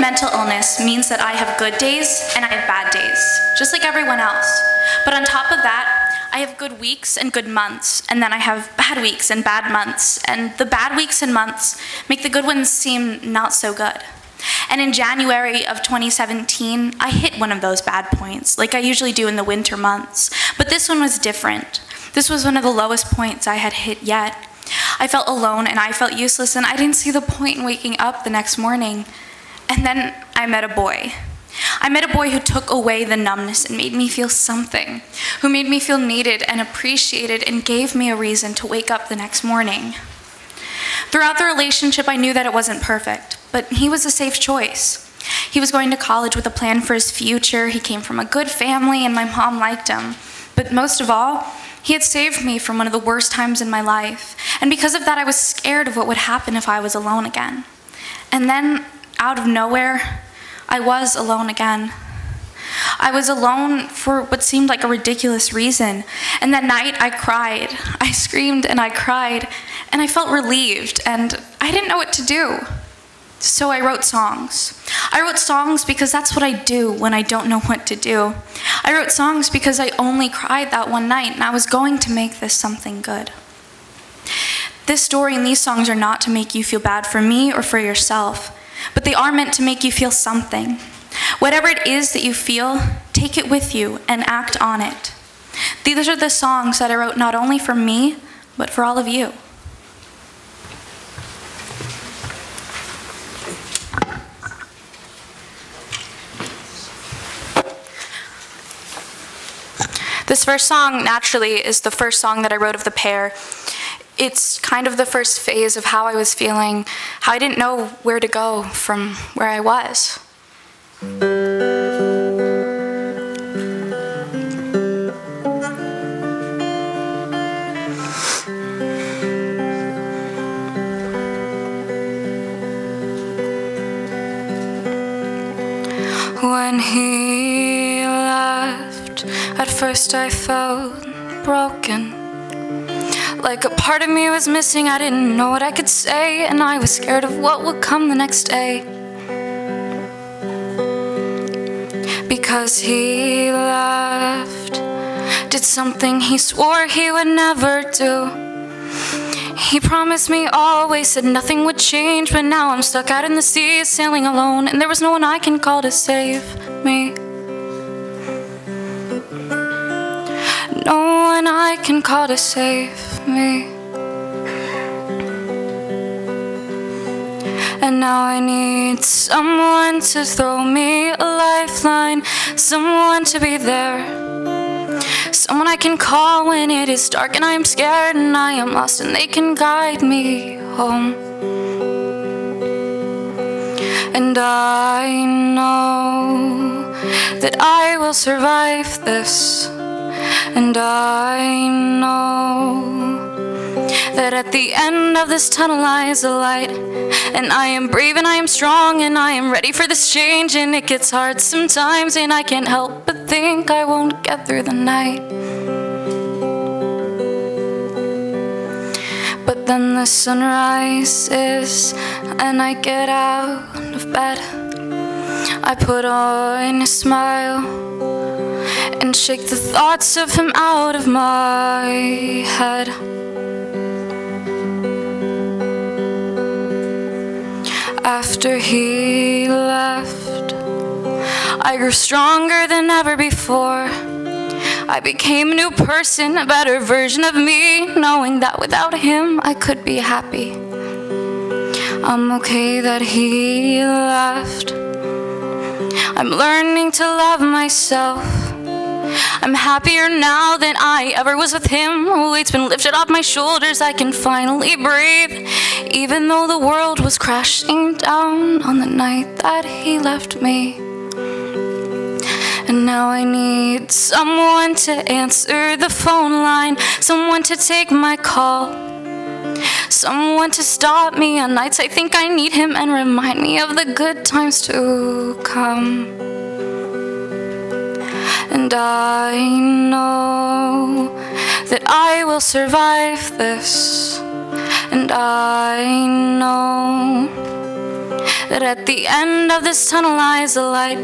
mental illness means that I have good days and I have bad days, just like everyone else. But on top of that, I have good weeks and good months, and then I have bad weeks and bad months, and the bad weeks and months make the good ones seem not so good. And in January of 2017, I hit one of those bad points, like I usually do in the winter months. But this one was different. This was one of the lowest points I had hit yet. I felt alone and I felt useless, and I didn't see the point in waking up the next morning. And then I met a boy. I met a boy who took away the numbness and made me feel something, who made me feel needed and appreciated and gave me a reason to wake up the next morning. Throughout the relationship, I knew that it wasn't perfect, but he was a safe choice. He was going to college with a plan for his future, he came from a good family, and my mom liked him. But most of all, he had saved me from one of the worst times in my life, and because of that, I was scared of what would happen if I was alone again. And then, out of nowhere, I was alone again. I was alone for what seemed like a ridiculous reason. And that night I cried. I screamed and I cried, and I felt relieved, and I didn't know what to do. So I wrote songs. I wrote songs because that's what I do when I don't know what to do. I wrote songs because I only cried that one night, and I was going to make this something good. This story and these songs are not to make you feel bad for me or for yourself, but they are meant to make you feel something. Whatever it is that you feel, take it with you and act on it. These are the songs that I wrote not only for me, but for all of you. This first song, naturally, is the first song that I wrote of the pair. It's kind of the first phase of how I was feeling, how I didn't know where to go from where I was. When he left, at first I felt broken. Like a part of me was missing, I didn't know what I could say, and I was scared of what would come the next day. Because he left, did something he swore he would never do. He promised me always, said nothing would change, but now I'm stuck out in the sea, sailing alone, and there was no one I can call to save me. No one I can call to save me. And now I need someone to throw me a lifeline, someone to be there, someone I can call when it is dark and I am scared and I am lost, and they can guide me home. And I know that I will survive this. And I know that at the end of this tunnel lies a light. And I am brave and I am strong and I am ready for this change. And it gets hard sometimes and I can't help but think I won't get through the night. But then the sun rises and I get out of bed. I put on a smile and shake the thoughts of him out of my head. After he left, I grew stronger than ever before. I became a new person, a better version of me, knowing that without him I could be happy. I'm okay that he left. I'm learning to love myself. I'm happier now than I ever was with him. The weight's been lifted off my shoulders, I can finally breathe. Even though the world was crashing down on the night that he left me. And now I need someone to answer the phone line, someone to take my call, someone to stop me on nights I think I need him and remind me of the good times to come. And I know that I will survive this. And I know that But at the end of this tunnel lies a light,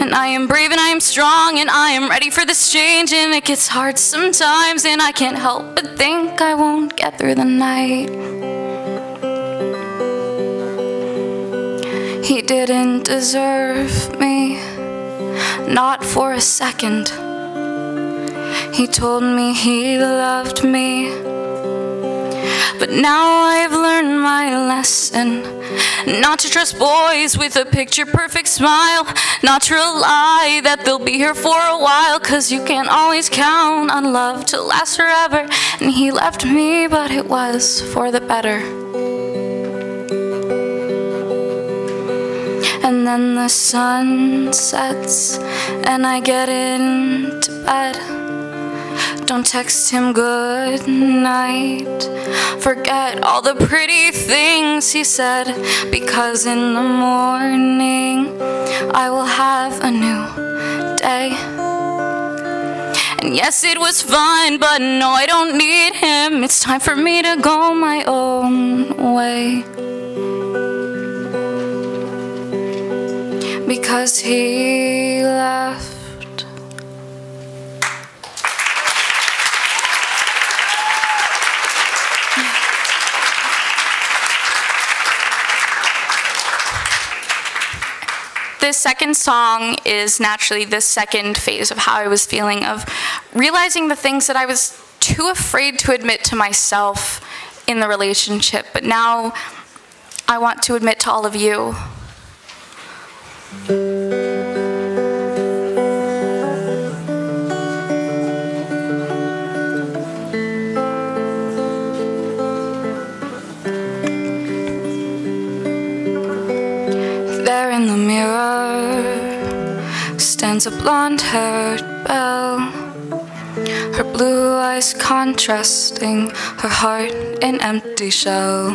and I am brave and I am strong and I am ready for this change. And it gets hard sometimes and I can't help but think I won't get through the night. He didn't deserve me, not for a second. He told me he loved me, but now I've learned my lesson. Not to trust boys with a picture-perfect smile, not to rely that they'll be here for a while, 'cause you can't always count on love to last forever. And he left me, but it was for the better. And then the sun sets and I get into bed. Don't text him good night. Forget all the pretty things he said, because in the morning I will have a new day. And yes, it was fun, but no, I don't need him. It's time for me to go my own way. Because he left. This second song is naturally the second phase of how I was feeling, of realizing the things that I was too afraid to admit to myself in the relationship, but now I want to admit to all of you. There in the mirror stands a blonde-haired belle, her blue eyes contrasting her heart an empty shell.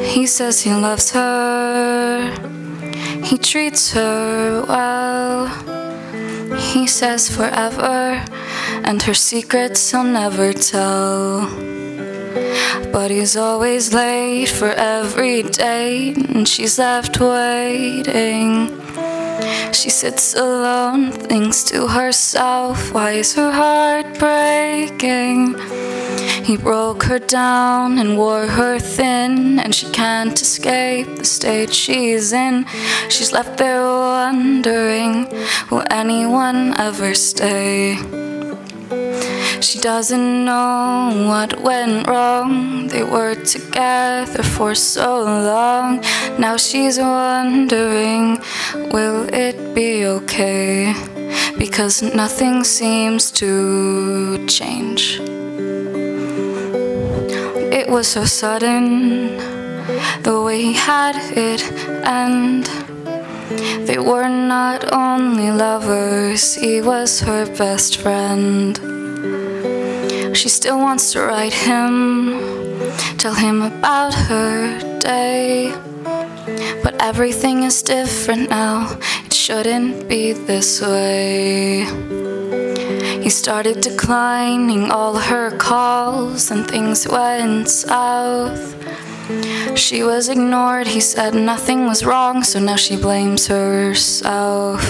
He says he loves her, he treats her well. He says forever, and her secrets he'll never tell. But he's always late for every date, and she's left waiting. She sits alone, thinks to herself, why is her heart breaking? He broke her down and wore her thin, and she can't escape the state she's in. She's left there wondering, will anyone ever stay? She doesn't know what went wrong. They were together for so long. Now she's wondering, will it be okay? Because nothing seems to change. It was so sudden, the way he had it end. They were not only lovers, he was her best friend. She still wants to write him, tell him about her day. But everything is different now, it shouldn't be this way. He started declining all her calls and things went south. She was ignored, he said nothing was wrong, so now she blames herself.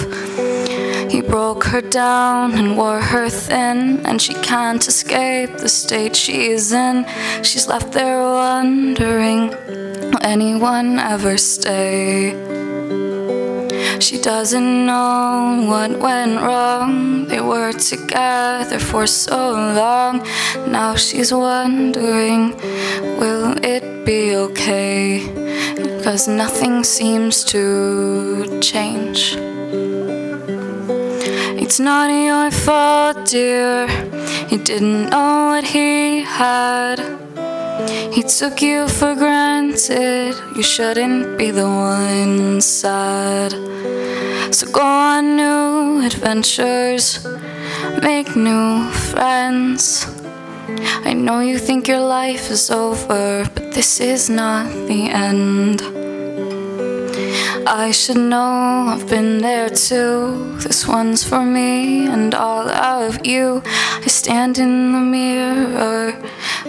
He broke her down and wore her thin, and she can't escape the state she's in. She's left there wondering, will anyone ever stay? She doesn't know what went wrong. They were together for so long. Now she's wondering, will it be okay? Because nothing seems to change. It's not your fault, dear. He didn't know what he had. He took you for granted. You shouldn't be the one sad. So go on new adventures, make new friends. I know you think your life is over, but this is not the end. I should know, I've been there too. This one's for me and all of you. I stand in the mirror,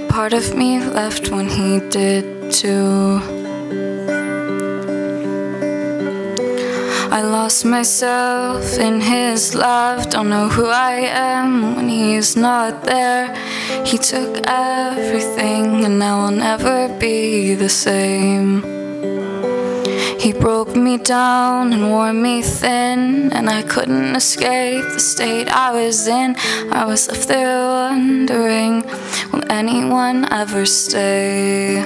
part of me left when he did too. I lost myself in his love, don't know who I am when he's not there. He took everything and now I'll never be the same. He broke me down and wore me thin, and I couldn't escape the state I was in. I was left there wondering, will anyone ever stay?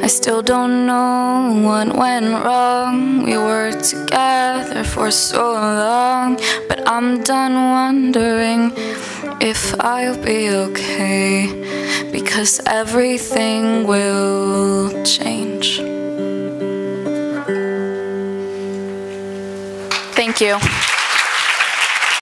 I still don't know what went wrong. We were together for so long, but I'm done wondering if I'll be okay, because everything will change. Thank you.